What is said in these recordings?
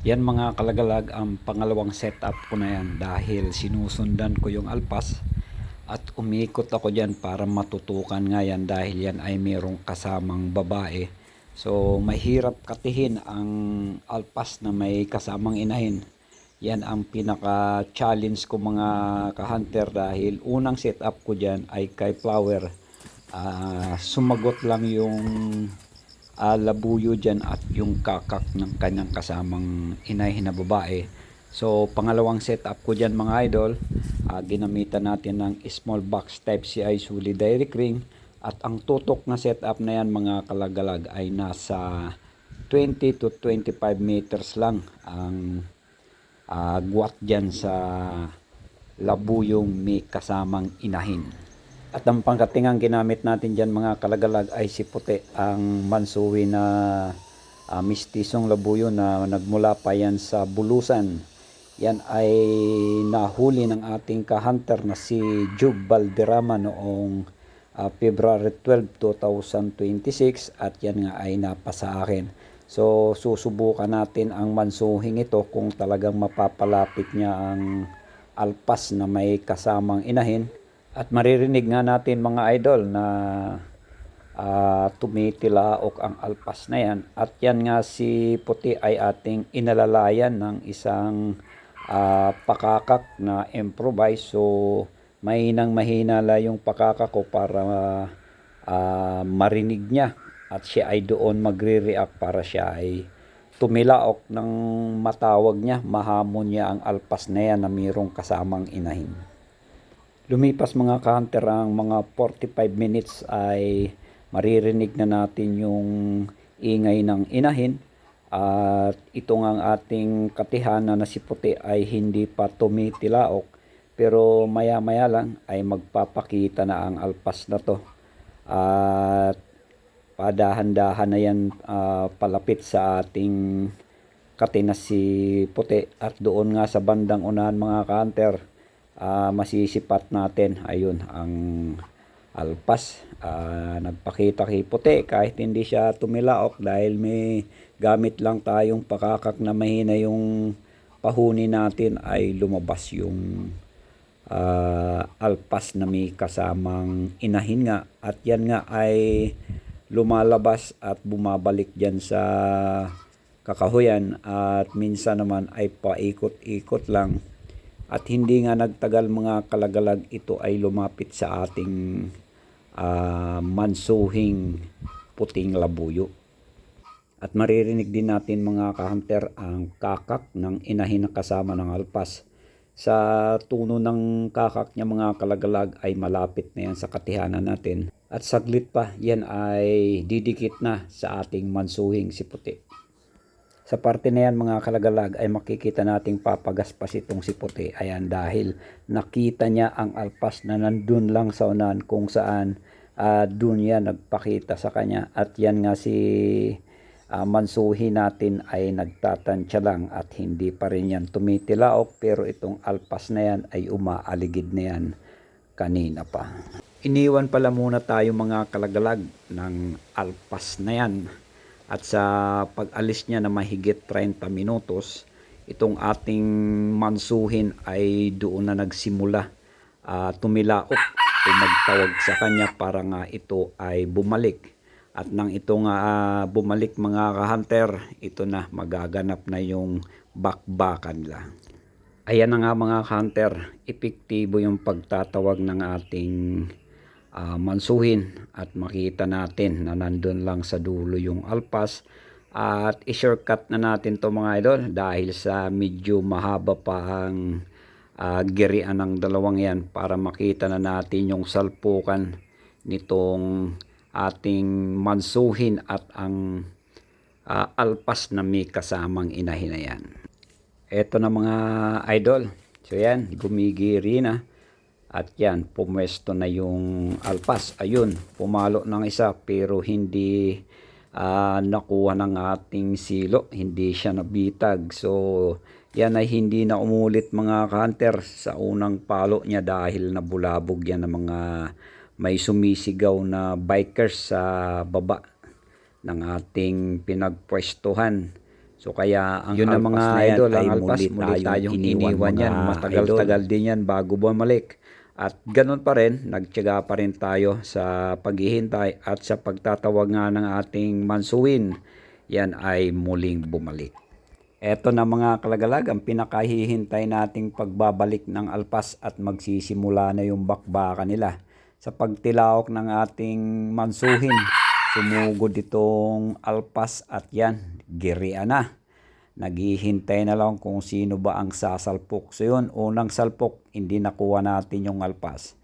Yan mga kalagalag ang pangalawang setup ko na yan dahil sinusundan ko yung alpas at umikot ako dyan para matutukan nga yan dahil yan ay mayroong kasamang babae. So mahirap katihin ang alpas na may kasamang inahin. Yan ang pinaka challenge ko mga ka-hunter dahil unang setup ko dyan ay kay Flower. Sumagot lang yung labuyo dyan at yung kakak ng kanyang kasamang inay na babae. So pangalawang setup ko dyan mga idol, ginamitan natin ng small box type CI Suli direct ring at ang tutok na setup na yan mga kalagalag ay nasa 20 to 25 meters lang ang guwat dyan sa labuyong may kasamang inahin. At ang pangkatingang ginamit natin dyan mga kalagalag ay si Puti, ang mansuwi na mistisong labuyo na nagmula pa yan sa Bulusan. Yan ay nahuli ng ating ka-hunter na si Jug Valderrama noong February 12, 2026 at yan nga ay napasa akin. So susubukan natin ang mansuhing ito kung talagang mapapalapit niya ang alpas na may kasamang inahin. At maririnig nga natin mga idol na tumitilaok ang alpas na yan. At yan nga si Puti ay ating inalalayan ng isang pakakak na improvise. So mahinang mahina la yung pakakak ko para marinig niya. At siya ay doon magre-react para siya ay tumilaok ng matawag niya. Mahamon niya ang alpas na yan na mayroong kasamang inahin. Lumipas mga ka-hunter ang mga 45 minutes ay maririnig na natin yung ingay ng inahin. At ito nga ang ating katihana na si Puti ay hindi pa tumitilaok. Pero maya maya lang ay magpapakita na ang alpas na to. At padahan-dahan na yan palapit sa ating katina si Puti. At doon nga sa bandang unahan mga ka-hunter, masisipat natin ayun ang alpas. Nagpakita kay Puti kahit hindi siya tumilaok dahil may gamit lang tayong pakakak na mahina yung pahuni natin ay lumabas yung alpas na may kasamang inahin nga. At yan nga ay lumalabas at bumabalik dyan sa kakahuyan at minsan naman ay paikot-ikot lang. At hindi nga nagtagal mga kalagalag, ito ay lumapit sa ating mansuhing puting labuyo. At maririnig din natin mga ka-hunter ang kakak ng inahin na kasama ng alpas. Sa tuno ng kakak niya mga kalagalag ay malapit na yan sa katihanan natin. At saglit pa yan ay didikit na sa ating mansuhing si Puti. Sa parte na yan mga kalagalag ay makikita nating papagaspas itong si Puti. Ayan, dahil nakita niya ang alpas na nandun lang sa unahan kung saan dun yan nagpakita sa kanya. At yan nga si mansuhi natin ay nagtatansya lang at hindi pa rin yan tumitilaok. Pero itong alpas na yan ay umaaligid na yan kanina pa. Iniwan pala muna tayo mga kalagalag ng alpas na yan. At sa pag-alis niya na mahigit 30 minutos, itong ating mansuhin ay doon na nagsimula tumilaok o magtawag sa kanya para nga ito ay bumalik. At nang ito nga bumalik mga ka-hunter, ito na magaganap na yung bakbakan nila. Ayan na nga mga ka-hunter, epektibo yung pagtatawag ng ating mansuhin at makita natin na nandun lang sa dulo yung alpas. At i-shortcut na natin to mga idol dahil sa medyo mahaba pa ang girian ng dalawang yan para makita na natin yung salpukan nitong ating mansuhin at ang alpas na may kasamang inahin na yan. Eto na mga idol, so yan, gumigiri na. At yan, pumwesto na yung alpas. Ayun, pumalo ng isa pero hindi nakuha ng ating silo. Hindi siya nabitag. So, yan ay hindi na umulit mga ka-hunter sa unang palo niya dahil nabulabog yan ng mga may sumisigaw na bikers sa baba ng ating pinagpwestuhan. So kaya ang Yun na alpas mga na yan idol, ay ang alpas, muli tayong iniwan yan. Matagal-tagal din yan bago bumalik. At ganun pa rin, nagtiyaga pa rin tayo sa paghihintay at sa pagtatawag nga ng ating mansuhin. Yan ay muling bumalik. Eto na mga kalagalag, ang pinakahihintay nating pagbabalik ng alpas at magsisimula na yung bakbakan nila. Sa pagtilaok ng ating mansuhin, sumugod itong alpas at yan, girian na. Naghihintay na lang kung sino ba ang sasalpok. So yun, unang salpok, hindi nakuha natin yung alpas.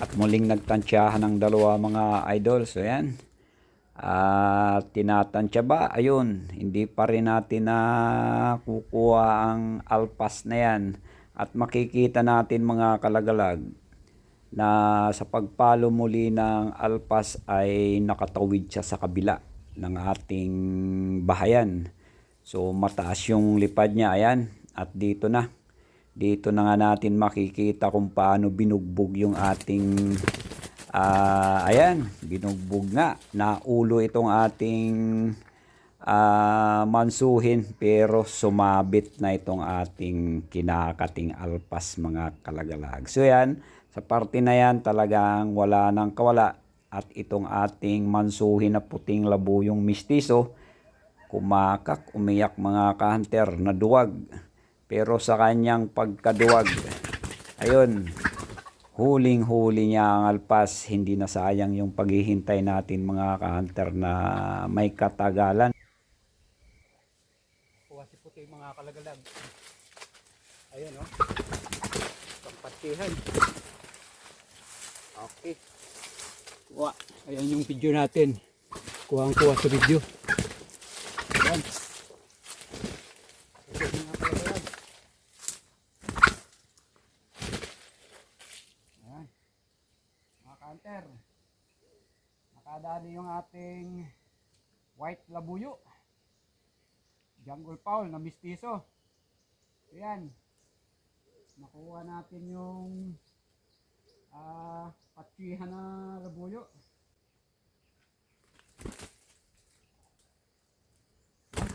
At muling nagtansyahan ng dalawa mga idol. So yan. At tinatansya ba? Ayun, hindi pa rin natin na kukuha ang alpas na yan. At makikita natin mga kalagalag na sa pagpalo muli ng alpas ay nakatawid siya sa kabila ng ating bahayan. So mataas yung lipad niya, ayan, at dito na nga natin makikita kung paano binugbog yung ating ayan, binugbog nga, naulo itong ating mansuhin, pero sumabit na itong ating kinakating alpas mga kalagalag. So yan, sa parte na yan talagang wala nang kawala, at itong ating mansuhin na puting labuyong mistiso, kumakak, umiyak mga ka-hunter, na duwag. Pero sa kanyang pagkaduwag, ayun, huling-huli niya ang alpas. Hindi na sayang yung paghihintay natin mga ka-hunter na may katagalan. Kuha si puti mga kalagalag. Ayun o. Pagpatihan. Okay. Kuha. Ayan yung video natin. Kuha sa video. Ayan. Ayan. Mga ka-hunter. Nakadali yung ating white labuyo. Jungle fowl na mistiso. Ayan. Nakuha natin yung patsihan na labuyo. Ang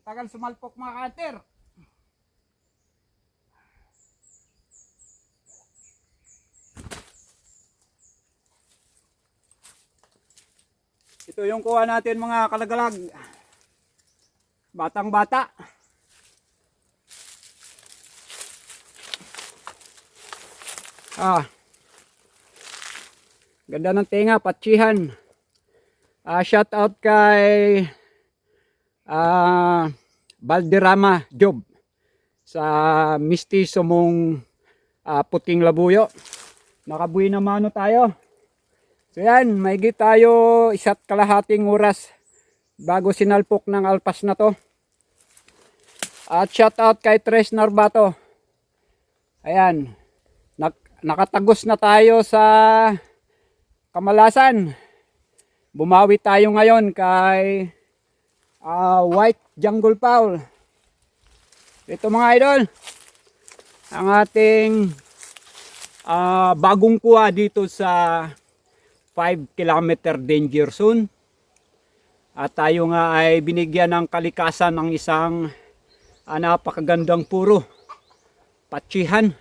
tagal sumalpok mga ka-hunter. Ito yung kuha natin mga kalagalag. Batang bata. Ganda ng tenga, patsihan. Shout out kay Valderrama Job sa mistiso mong puting labuyo. Nakabuhi na mano tayo. So yan, maigit tayo 1.5 oras bago sinalpok ng alpas na to. At shout out kay Tres Narbato. Ayan, nakatagos na tayo sa Kamalasan. Bumawi tayo ngayon kay white jungle fowl. Ito mga idol, ang ating bagong kuha dito sa 5 kilometer danger zone. At tayo nga ay binigyan ng kalikasan ng isang napakagandang puro. Patsihan.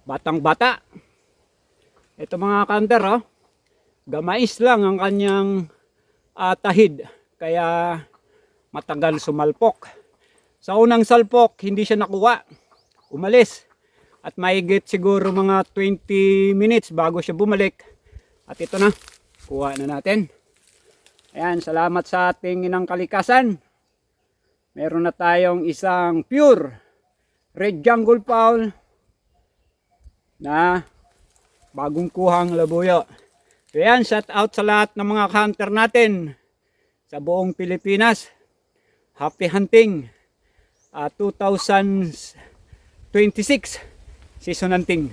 Batang bata. Ito mga ka-hunter, gamais lang ang kanyang tahid. Kaya matagal sumalpok. Sa unang salpok, hindi siya nakuha. Umalis. At mahigit siguro mga 20 minutes bago siya bumalik. At ito na, kuha na natin. Ayan, salamat sa ating inang kalikasan. Meron na tayong isang pure red jungle fowl na bagong kuhang labuyo. So yan, shout out sa lahat ng mga hunter natin sa buong Pilipinas. Happy hunting 2026 season hunting.